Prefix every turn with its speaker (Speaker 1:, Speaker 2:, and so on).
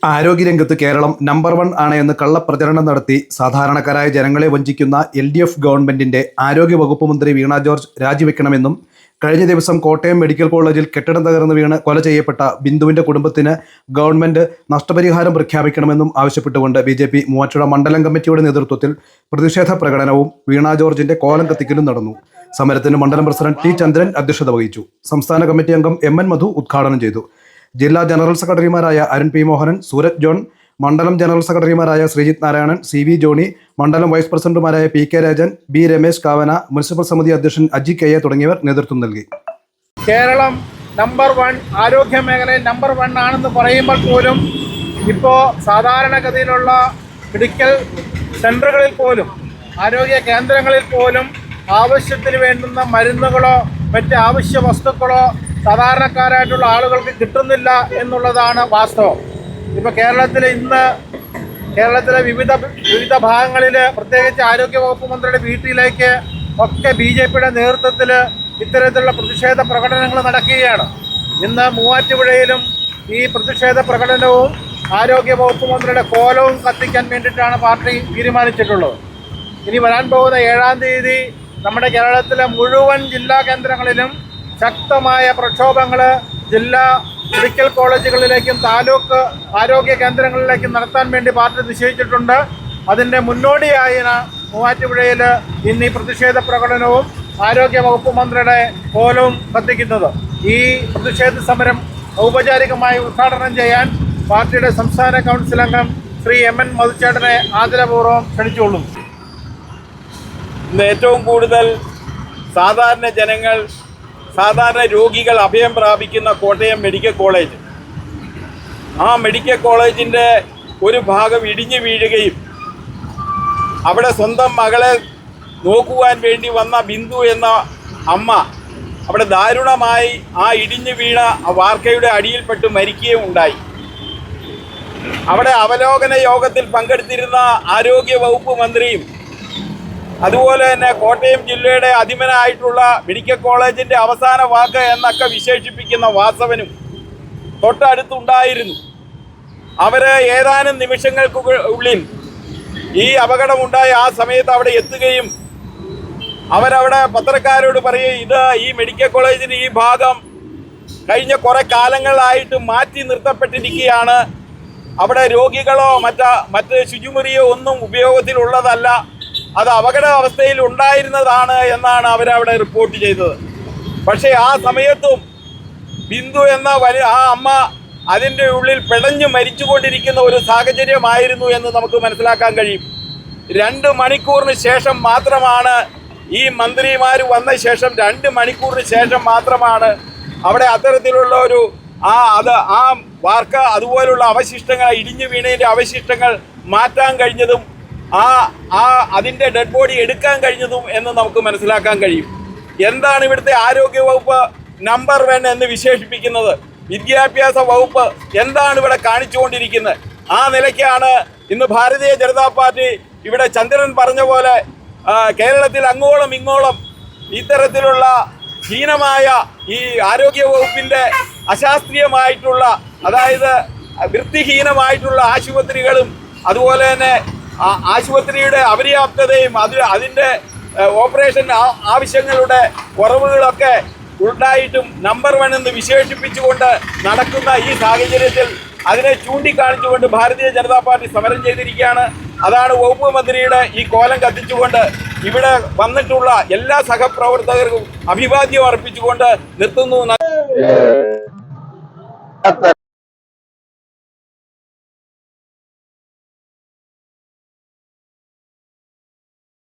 Speaker 1: ആരോഗ്യരംഗത്ത് കേരളം നമ്പർ 1 ആണ് എന്ന് കള്ളപ്രചരണം നടത്തി സാധാരണക്കാരായ ജനങ്ങളെ വഞ്ചിക്കുന്ന LDF ഗവൺമെന്റിന്റെ ആരോഗ്യവകുപ്പ് മന്ത്രി വീണ ജോർജ് രാജിവെക്കണമെന്നും കഴിഞ്ഞ ദിവസം കോട്ടയം മെഡിക്കൽ കോളേജിൽ കെട്ടിടം തകർന്ന് വീണ് കൊല ചെയ്യപ്പെട്ട ബിന്ദുവിന്റെ കുടുംബത്തിന് ഗവൺമെന്റ് നഷ്ടപരിഹാരം പ്രഖ്യാപിക്കണമെന്നും ആവശ്യപ്പെട്ടുകൊണ്ട് BJP മൂവാറ്റുപുഴ മണ്ഡലം കമ്മിറ്റിയുടെ നേതൃത്വത്തിൽ പ്രതിഷേധ പ്രകടനവും വീണ ജോർജിന്റെ കോലം കത്തിക്കലും നടന്നു. സമരത്തിന് മണ്ഡലം പ്രസിഡന്റ് T ചന്ദ്രൻ അധ്യക്ഷത വഹിച്ചു. സംസ്ഥാന കമ്മിറ്റി അംഗം MN മധു ഉദ്ഘാടനം ചെയ്തു. ജില്ലാ ജനറൽ സെക്രട്ടറിമാരായ അരുൺ P മോഹനൻ, സൂരജ് ജോൺ, മണ്ഡലം ജനറൽ സെക്രട്ടറിമാരായ ശ്രീജിത്ത് നാരായണൻ, CV ജോണി, മണ്ഡലം വൈസ് പ്രസിഡന്റുമാരായ PK Rajan, B Ramesh Kavana, municipal സമിതി അധ്യക്ഷൻ അജി KA തുടങ്ങിയവർ നേതൃത്വം നൽകി.
Speaker 2: കേരളം നമ്പർ 1 ആരോഗ്യ മേഖലയിൽ നമ്പർ 1 ആണെന്ന് പറയുമ്പോൾ പോലും ഇപ്പോൾ സാധാരണഗതിയിലുള്ള മെഡിക്കൽ സെൻ്ററുകളിൽ പോലും ആരോഗ്യ കേന്ദ്രങ്ങളിൽ പോലും ആവശ്യത്തിന് വേണ്ടുന്ന മരുന്നുകളോ മറ്റ് അവശ്യ വസ്തുക്കളോ സാധാരണക്കാരായിട്ടുള്ള ആളുകൾക്ക് കിട്ടുന്നില്ല എന്നുള്ളതാണ് വാസ്തവം. ഇപ്പോൾ കേരളത്തിലെ വിവിധ ഭാഗങ്ങളിൽ പ്രത്യേകിച്ച് ആരോഗ്യവകുപ്പ് മന്ത്രിയുടെ വീട്ടിലേക്ക് ഒക്കെ BJPയുടെ നേതൃത്വത്തിൽ ഇത്തരത്തിലുള്ള പ്രതിഷേധ പ്രകടനങ്ങൾ നടക്കുകയാണ്. ഇന്ന് മൂവാറ്റുപുഴയിലും ഈ പ്രതിഷേധ പ്രകടനവും ആരോഗ്യവകുപ്പ് മന്ത്രിയുടെ കോലവും കത്തിക്കാൻ വേണ്ടിയിട്ടാണ് പാർട്ടി തീരുമാനിച്ചിട്ടുള്ളത്. ഇനി വരാൻ പോകുന്ന 7-ാം തീയതി നമ്മുടെ കേരളത്തിലെ മുഴുവൻ ജില്ലാ കേന്ദ്രങ്ങളിലും ശക്തമായ പ്രക്ഷോഭങ്ങൾ ജില്ലാ മെഡിക്കൽ കോളേജുകളിലേക്കും താലൂക്ക് ആരോഗ്യ കേന്ദ്രങ്ങളിലേക്കും നടത്താൻ വേണ്ടി പാർട്ടി നിശ്ചയിച്ചിട്ടുണ്ട്. അതിൻ്റെ മുന്നോടിയായി മൂവാറ്റുപുഴയിൽ ഇന്ന് ഈ പ്രതിഷേധ പ്രകടനവും ആരോഗ്യ വകുപ്പ് മന്ത്രിയുടെ കോലവും കത്തിക്കുന്നത്. ഈ പ്രതിഷേധ സമരം ഔപചാരികമായി ഉദ്ഘാടനം ചെയ്യാൻ പാർട്ടിയുടെ സംസ്ഥാന കൗൺസിൽ അംഗം ശ്രീ MN മധുചേട്ടനെ ആദരപൂർവ്വം ക്ഷണിച്ചുകൊള്ളുന്നു.
Speaker 3: ഇന്ന് ഏറ്റവും കൂടുതൽ സാധാരണ രോഗികൾ അഭയം പ്രാപിക്കുന്ന കോട്ടയം മെഡിക്കൽ കോളേജ്, ആ മെഡിക്കൽ കോളേജിൻ്റെ ഒരു ഭാഗം ഇടിഞ്ഞു വീഴുകയും അവിടെ സ്വന്തം മകളെ നോക്കുവാൻ വേണ്ടി വന്ന ബിന്ദു എന്ന അമ്മ അവിടെ ദാരുണമായി ആ ഇടിഞ്ഞു വീണ വാർക്കയുടെ അടിയിൽപ്പെട്ട് മരിക്കുകയും ഉണ്ടായി. അവിടെ അവലോകന യോഗത്തിൽ പങ്കെടുത്തിരുന്ന ആരോഗ്യ വകുപ്പ് മന്ത്രിയും അതുപോലെ തന്നെ കോട്ടയം ജില്ലയുടെ അധിപനായിട്ടുള്ള മെഡിക്കൽ കോളേജിൻ്റെ അവസാന വാക്ക് എന്നൊക്കെ വിശേഷിപ്പിക്കുന്ന വാസവനും തൊട്ടടുത്തുണ്ടായിരുന്നു. അവർ ഏതാനും നിമിഷങ്ങൾക്ക് ഉള്ളിൽ ഈ അപകടമുണ്ടായ ആ സമയത്ത് അവിടെ എത്തുകയും അവരവിടെ പത്രക്കാരോട് പറയുകയും ഈ മെഡിക്കൽ കോളേജിന് ഈ ഭാഗം കഴിഞ്ഞ കുറേ കാലങ്ങളായിട്ട് മാറ്റി നിർത്തപ്പെട്ടിരിക്കുകയാണ്, അവിടെ രോഗികളോ മറ്റ് ശുചിമുറിയോ ഒന്നും ഉപയോഗത്തിലുള്ളതല്ല, അത് അപകടാവസ്ഥയിൽ ഉണ്ടായിരുന്നതാണ് എന്നാണ് അവരവിടെ റിപ്പോർട്ട് ചെയ്തത്. പക്ഷേ ആ സമയത്തും ബിന്ദു എന്ന ആ അമ്മ അതിൻ്റെ ഉള്ളിൽ പിടഞ്ഞു മരിച്ചുകൊണ്ടിരിക്കുന്ന ഒരു സാഹചര്യമായിരുന്നു എന്ന് നമുക്ക് മനസ്സിലാക്കാൻ കഴിയും. 2 മണിക്കൂറിന് ശേഷം മാത്രമാണ് ഈ മന്ത്രിമാർ വന്ന ശേഷം 2 മണിക്കൂറിന് ശേഷം മാത്രമാണ് അവിടെ അത്തരത്തിലുള്ള ഒരു ആ വാർക്ക അതുപോലുള്ള അവശിഷ്ടങ്ങൾ ഇടിഞ്ഞു വീണതിൻ്റെ അവശിഷ്ടങ്ങൾ മാറ്റാൻ കഴിഞ്ഞതും അതിൻ്റെ ഡെഡ് ബോഡി എടുക്കാൻ കഴിഞ്ഞതും എന്ന് നമുക്ക് മനസ്സിലാക്കാൻ കഴിയും. എന്താണ് ഇവിടുത്തെ ആരോഗ്യവകുപ്പ് നമ്പർ 1 എന്ന് വിശേഷിപ്പിക്കുന്നത്? വിദ്യാഭ്യാസ വകുപ്പ് എന്താണ് ഇവിടെ കാണിച്ചുകൊണ്ടിരിക്കുന്നത്? ആ നിലയ്ക്കാണ് ഇന്ന് ഭാരതീയ ജനതാ പാർട്ടി ഇവിടെ ചന്ദ്രൻ പറഞ്ഞ പോലെ കേരളത്തിൽ അങ്ങോളം ഇങ്ങോളം ഇത്തരത്തിലുള്ള ഹീനമായ ഈ ആരോഗ്യവകുപ്പിൻ്റെ അശാസ്ത്രീയമായിട്ടുള്ള, അതായത് വൃത്തിഹീനമായിട്ടുള്ള ആശുപത്രികളും അതുപോലെ തന്നെ ആശുപത്രിയുടെ അപര്യാപ്തതയും അതിൻ്റെ ഓപ്പറേഷൻ ആവശ്യങ്ങളുടെ കുറവുകളൊക്കെ ഉണ്ടായിട്ടും നമ്പർ 1 എന്ന് വിശേഷിപ്പിച്ചുകൊണ്ട് നടക്കുന്ന ഈ സാഹചര്യത്തിൽ അതിനെ ചൂണ്ടിക്കാണിച്ചുകൊണ്ട് ഭാരതീയ ജനതാ പാർട്ടി സമരം ചെയ്തിരിക്കുകയാണ്. അതാണ് വകുപ്പ് മന്ത്രിയുടെ ഈ കോലം കത്തിച്ചുകൊണ്ട് ഇവിടെ വന്നിട്ടുള്ള എല്ലാ സഹപ്രവർത്തകർക്കും അഭിവാദ്യം അർപ്പിച്ചുകൊണ്ട് നിർത്തുന്നു.